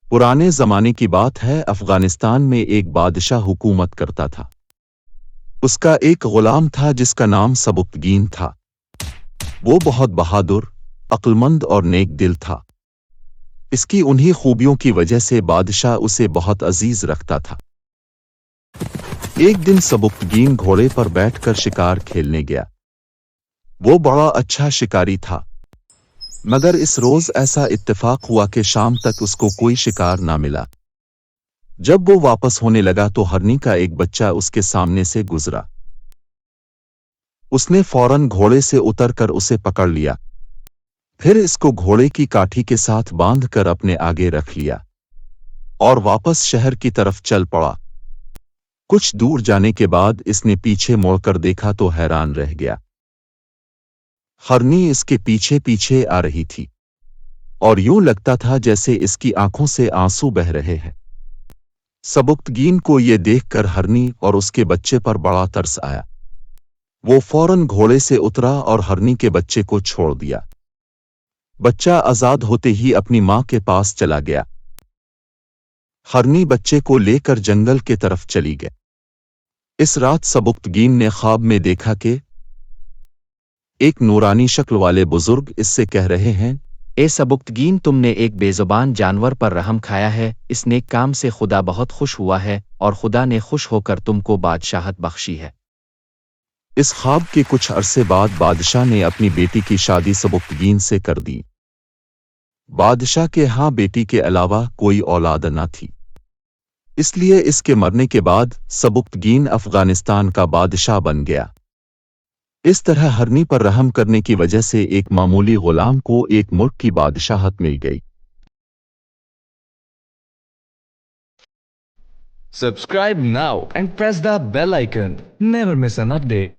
पुराने जमाने की बात है, अफगानिस्तान में एक बादशाह हुकूमत करता था। उसका एक गुलाम था जिसका नाम सबुक्तगीन था। वो बहुत बहादुर, अक्लमंद और नेक दिल था। इसकी उन्हीं खूबियों की वजह से बादशाह उसे बहुत अजीज रखता था। एक दिन सबुक्तगीन घोड़े पर बैठकर शिकार खेलने गया। वो बड़ा अच्छा शिकारी था, मगर इस रोज ऐसा इत्तेफाक हुआ कि शाम तक उसको कोई शिकार ना मिला। जब वो वापस होने लगा तो हरनी का एक बच्चा उसके सामने से गुजरा। उसने फौरन घोड़े से उतरकर उसे पकड़ लिया, फिर इसको घोड़े की काठी के साथ बांधकर अपने आगे रख लिया और वापस शहर की तरफ चल पड़ा। कुछ दूर जाने के बाद इसने पीछे मुड़कर देखा तो हैरान रह गया। हरनी इसके पीछे पीछे आ रही थी और यूं लगता था जैसे इसकी आंखों से आंसू बह रहे हैं। सबुक्तगीन को ये देखकर हरनी और उसके बच्चे पर बड़ा तरस आया। वो फौरन घोड़े से उतरा और हरनी के बच्चे को छोड़ दिया। बच्चा आजाद होते ही अपनी मां के पास चला गया। हरनी बच्चे को लेकर जंगल के तरफ चली गई। इस रात सबुक्तगीन ने ख्वाब में देखा कि एक नूरानी शक्ल वाले बुजुर्ग इससे कह रहे हैं, ए सबुक्तगीन, तुमने एक बेजुबान जानवर पर रहम खाया है। इस नेक काम से खुदा बहुत खुश हुआ है और खुदा ने खुश होकर तुमको बादशाहत बख्शी है। इस ख्वाब के कुछ अरसे बाद बादशाह ने अपनी बेटी की शादी सबुक्तगीन से कर दी। बादशाह के यहाँ बेटी के अलावा कोई औलाद न थी, इसलिए इसके मरने के बाद सबुक्तगीन अफगानिस्तान का बादशाह बन गया। इस तरह हरनी पर रहम करने की वजह से एक मामूली गुलाम को एक मुल्क की बादशाहत मिल गई। Subscribe now and press the bell icon. Never miss an update.